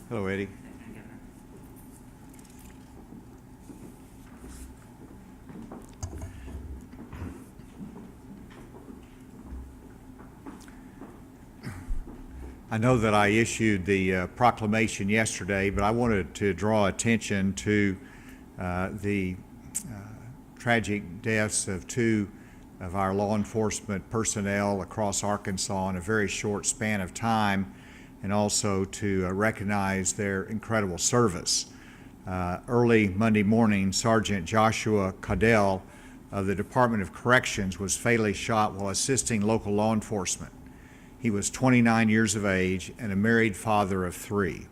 Hello, Eddie. I know that I issued the proclamation yesterday, but I wanted to draw attention to the tragic deaths of two of our law enforcement personnel across Arkansas in a very short span of time, and also to recognize their incredible service. Early Monday morning, Sergeant Joshua Caudell of the Department of Corrections was fatally shot while assisting local law enforcement. He was 29 years of age and a married father of three.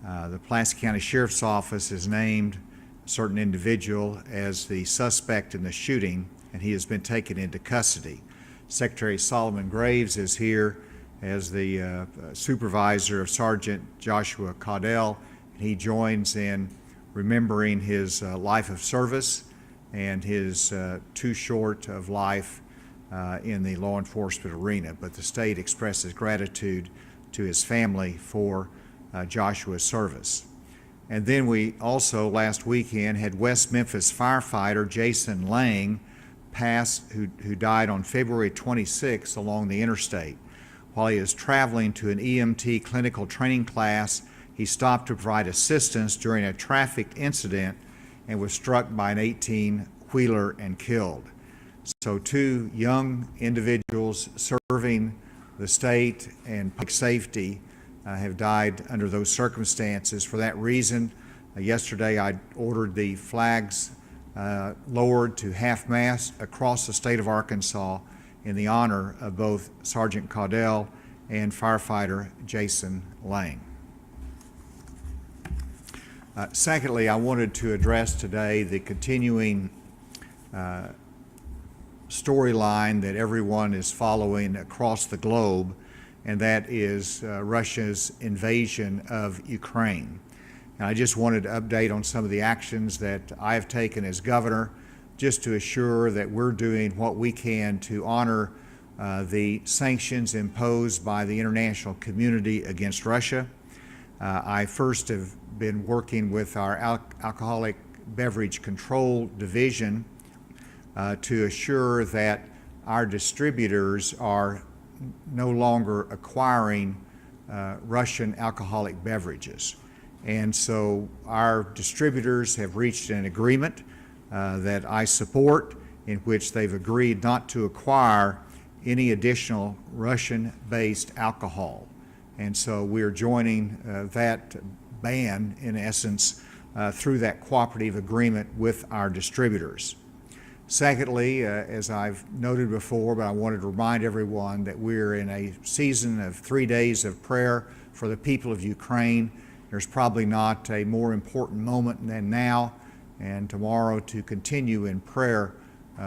The Pulaski County Sheriff's Office has named a certain individual as the suspect in the shooting, and he has been taken into custody. Secretary Solomon Graves is here as the supervisor of Sergeant Joshua Caudell, and he joins in remembering his life of service and his too short of life in the law enforcement arena. But the state expresses gratitude to his family for Joshua's service. And then we also last weekend had West Memphis firefighter Jason Lang who died on February 26th along the interstate. While he was traveling to an EMT clinical training class, he stopped to provide assistance during a traffic incident and was struck by an 18-wheeler and killed. So two young individuals serving the state and public safety have died under those circumstances. For that reason, yesterday I ordered the flags lowered to half-mast across the state of Arkansas in the honor of both Sergeant Caudell and firefighter Jason Lang. Secondly, I wanted to address today the continuing storyline that everyone is following across the globe, and that is Russia's invasion of Ukraine. And I just wanted to update on some of the actions that I have taken as governor, just to assure that we're doing what we can to honor the sanctions imposed by the international community against Russia. I first have been working with our Alcoholic Beverage Control Division to assure that our distributors are no longer acquiring Russian alcoholic beverages. And so our distributors have reached an agreement that I support, in which they've agreed not to acquire any additional Russian-based alcohol. And so we're joining that ban, in essence, through that cooperative agreement with our distributors. Secondly, as I've noted before, but I wanted to remind everyone that we're in a season of 3 days of prayer for the people of Ukraine. There's probably not a more important moment than now and tomorrow to continue in prayer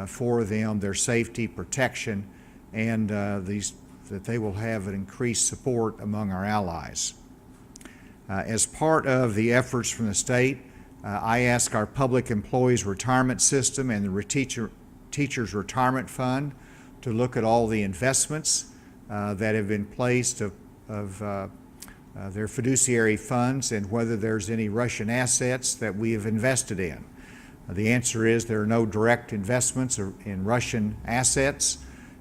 for them, their safety, protection, and that they will have an increased support among our allies. As part of the efforts from the state, I ask our public employees retirement system and the teachers retirement fund to look at all the investments that have been placed of their fiduciary funds and whether there's any Russian assets that we have invested in. The answer is there are no direct investments in Russian assets,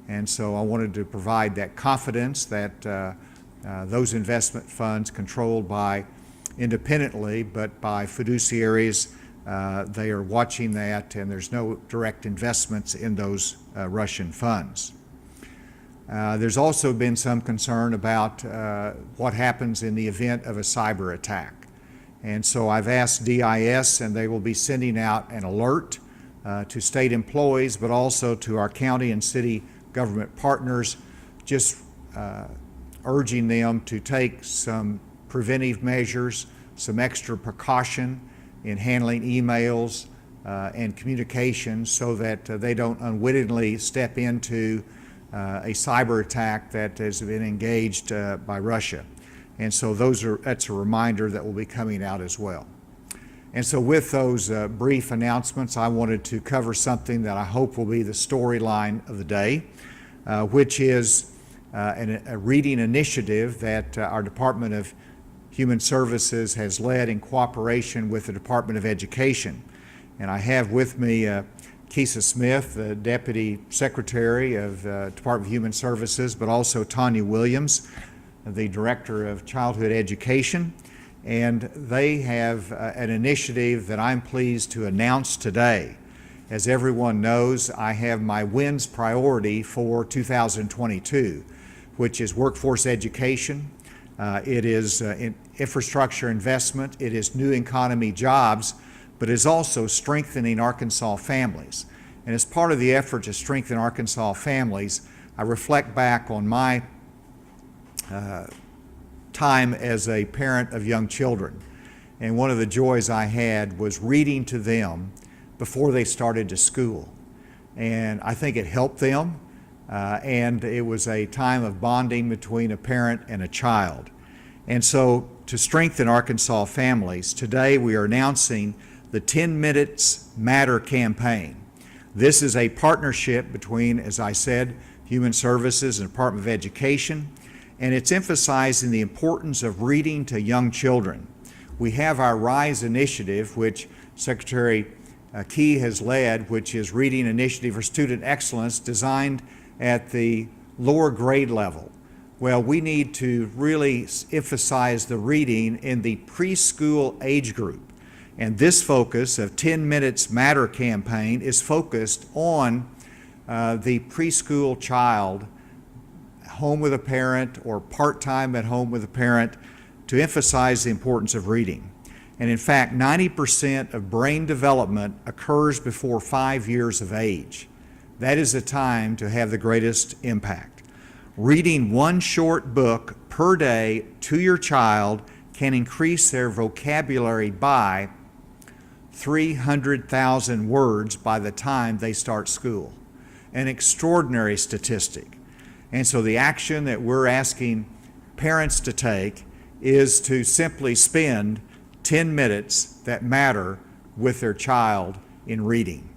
and so I wanted to provide that confidence that those investment funds controlled by independently, but by fiduciaries, they are watching that, and there's no direct investments in those Russian funds. There's also been some concern about what happens in the event of a cyber attack. And so I've asked DIS, and they will be sending out an alert to state employees, but also to our county and city government partners, just urging them to take some preventive measures, some extra precaution in handling emails and communications so that they don't unwittingly step into a cyber attack that has been engaged by Russia. And so that's a reminder that will be coming out as well. And so with those brief announcements, I wanted to cover something that I hope will be the storyline of the day, which is a reading initiative that our Department of Human Services has led in cooperation with the Department of Education. And I have with me Keisa Smith, the Deputy Secretary of the Department of Human Services, but also Tanya Williams, the Director of Childhood Education. And they have an initiative that I'm pleased to announce today. As everyone knows, I have my WINS priority for 2022, which is workforce education, it is infrastructure investment, it is new economy jobs, but is also strengthening Arkansas families. And as part of the effort to strengthen Arkansas families, I reflect back on my time as a parent of young children. And one of the joys I had was reading to them before they started to school. And I think it helped them, and it was a time of bonding between a parent and a child. And so to strengthen Arkansas families, today we are announcing the 10 Minutes Matter campaign. This is a partnership between, as I said, Human Services and Department of Education, and it's emphasizing the importance of reading to young children. We have our RISE initiative, which Secretary Key has led, which is Reading Initiative for Student Excellence, designed at the lower grade level. Well, we need to really emphasize the reading in the preschool age group. And this focus of 10 Minutes Matter campaign is focused on the preschool child, home with a parent or part-time at home with a parent, to emphasize the importance of reading. And in fact, 90% of brain development occurs before 5 years of age. That is the time to have the greatest impact. Reading one short book per day to your child can increase their vocabulary by 300,000 words by the time they start school. An extraordinary statistic. And so the action that we're asking parents to take is to simply spend 10 minutes that matter with their child in reading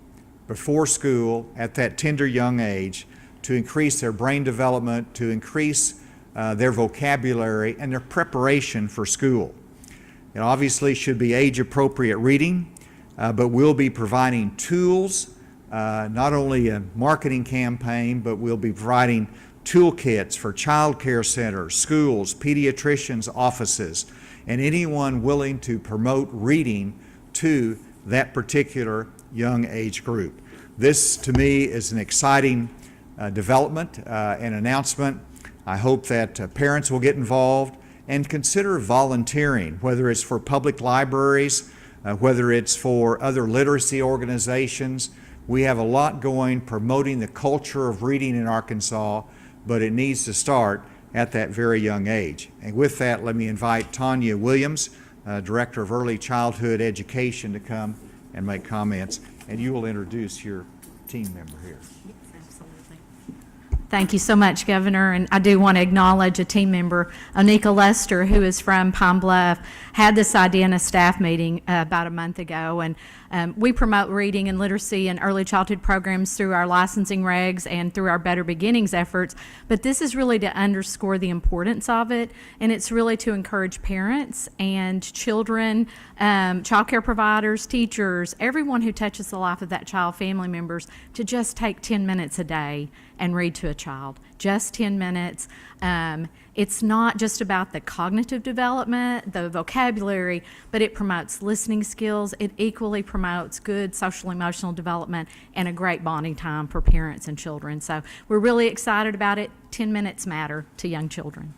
before school at that tender young age, to increase their brain development, to increase their vocabulary and their preparation for school. It obviously should be age-appropriate reading, but we'll be providing tools, not only a marketing campaign, but we'll be providing toolkits for child care centers, schools, pediatricians' offices, and anyone willing to promote reading to that particular young age group. This, to me, is an exciting development and announcement. I hope that parents will get involved and consider volunteering, whether it's for public libraries, whether it's for other literacy organizations. We have a lot going promoting the culture of reading in Arkansas, but it needs to start at that very young age. And with that, let me invite Tanya Williams, Director of Early Childhood Education, to come and make comments. And you will introduce your team member here. Thank you so much, Governor. And I do want to acknowledge a team member, Onika Lester, who is from Pine Bluff, had this idea in a staff meeting about a month ago. And we promote reading and literacy and early childhood programs through our licensing regs and through our Better Beginnings efforts. But this is really to underscore the importance of it. And it's really to encourage parents and children, child care providers, teachers, everyone who touches the life of that child, family members, to just take 10 minutes a day and read to a child. Just 10 minutes. It's not just about the cognitive development, the vocabulary, but it promotes listening skills. It equally promotes good social emotional development and a great bonding time for parents and children. So we're really excited about it. 10 minutes matter to young children.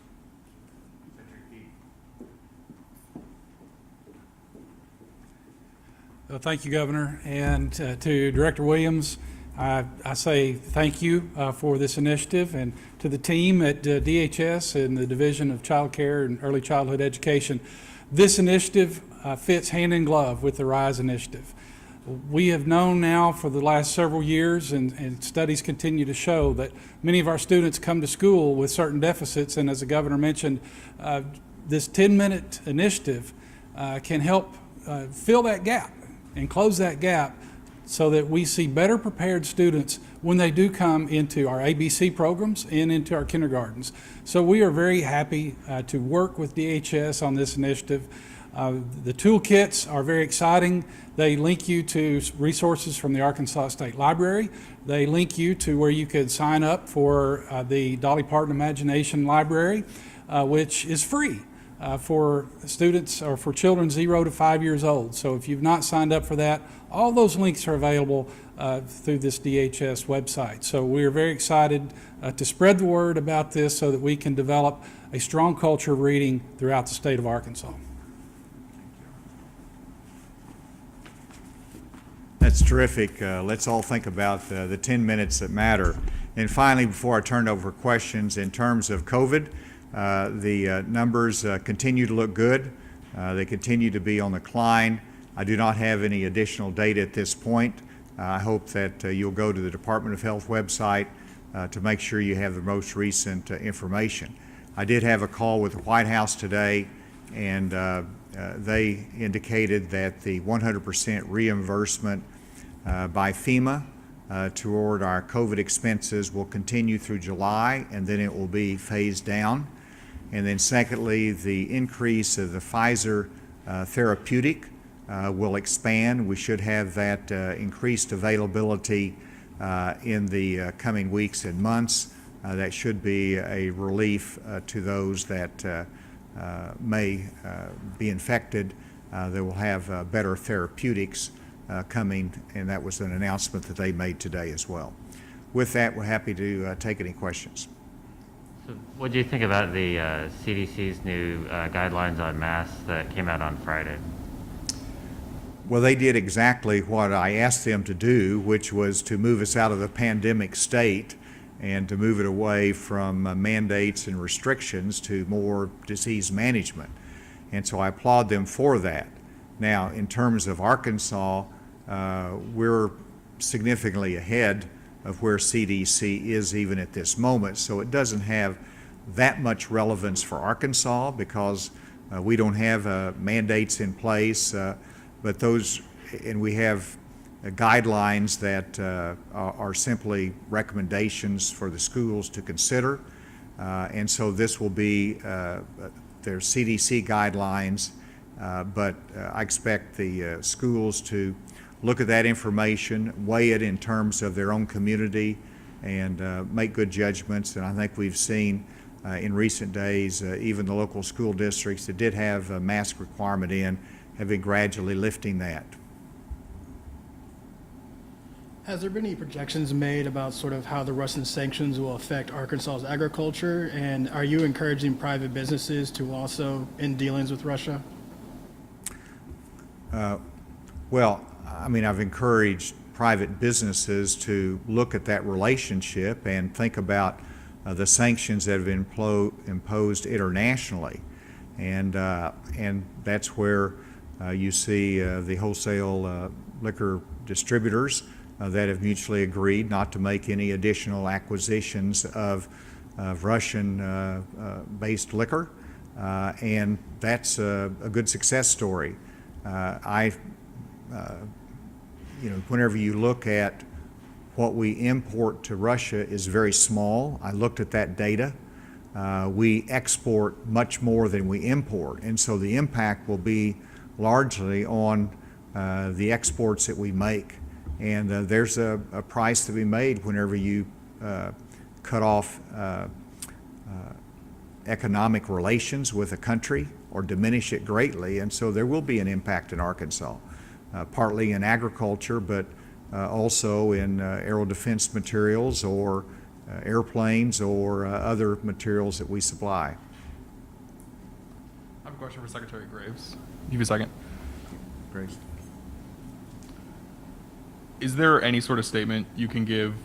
Well, thank you, Governor, and to Director Williams. I say thank you for this initiative, and to the team at DHS and the Division of Child Care and Early Childhood Education. This initiative fits hand in glove with the RISE initiative. We have known now for the last several years, and studies continue to show, that many of our students come to school with certain deficits, and as the Governor mentioned, this 10-minute initiative can help fill that gap and close that gap, so that we see better prepared students when they do come into our ABC programs and into our kindergartens. So we are very happy to work with DHS on this initiative. The toolkits are very exciting. They link you to resources from the Arkansas State Library. They link you to where you could sign up for the Dolly Parton Imagination Library, which is free for students or for children 0 to 5 years old. So if you've not signed up for that, all those links are available through this DHS website. So we are very excited to spread the word about this so that we can develop a strong culture of reading throughout the state of Arkansas. That's terrific. Let's all think about the 10 minutes that matter. And finally, before I turn it over for questions, in terms of COVID, the numbers continue to look good. They continue to be on the decline. I do not have any additional data at this point. I hope that you'll go to the Department of Health website to make sure you have the most recent information. I did have a call with the White House today, and they indicated that the 100% reimbursement by FEMA toward our COVID expenses will continue through July, and then it will be phased down. And then secondly, the increase of the Pfizer therapeutic will expand. We should have that increased availability in the coming weeks and months. That should be a relief to those that may be infected. They will have better therapeutics coming, and that was an announcement that they made today as well. With that, we're happy to take any questions. So what do you think about the CDC's new guidelines on masks that came out on Friday? Well, they did exactly what I asked them to do, which was to move us out of the pandemic state and to move it away from mandates and restrictions to more disease management. And so I applaud them for that. Now, in terms of Arkansas, we're significantly ahead of where CDC is even at this moment. So it doesn't have that much relevance for Arkansas because we don't have mandates in place, but those, and we have guidelines that are simply recommendations for the schools to consider. And so this will be their CDC guidelines, but I expect the schools to look at that information, weigh it in terms of their own community, and make good judgments. And I think we've seen in recent days, even the local school districts that did have a mask requirement in have been gradually lifting that. Has there been any projections made about sort of how the Russian sanctions will affect Arkansas's agriculture? And are you encouraging private businesses to also end dealings with Russia? Well, I mean, I've encouraged private businesses to look at that relationship and think about the sanctions that have been imposed internationally. And that's where you see the wholesale liquor distributors that have mutually agreed not to make any additional acquisitions of Russian-based liquor, and that's a good success story. Whenever you look at what we import to Russia is very small. I looked at that data. We export much more than we import, and so the impact will be largely on the exports that we make. And there's a price to be made whenever you cut off economic relations with a country or diminish it greatly. And so there will be an impact in Arkansas, partly in agriculture, but also in aero defense materials or airplanes or other materials that we supply. I have a question for Secretary Graves. Give you a second. Graves. Is there any sort of statement you can give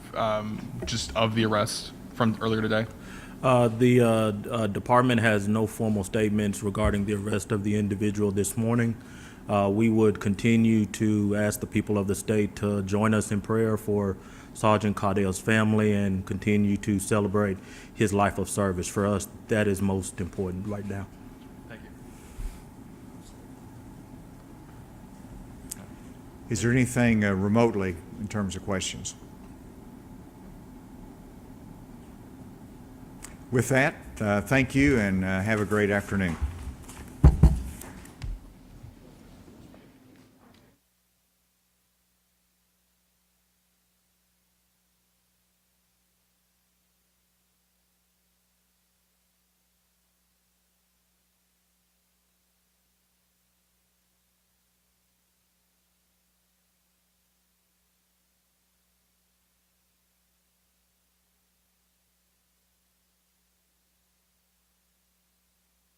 just of the arrest from earlier today? The department has no formal statements regarding the arrest of the individual this morning. We would continue to ask the people of the state to join us in prayer for Sergeant Caudell's family and continue to celebrate his life of service. For us, that is most important right now. Thank you. Is there anything remotely in terms of questions? With that, thank you and have a great afternoon.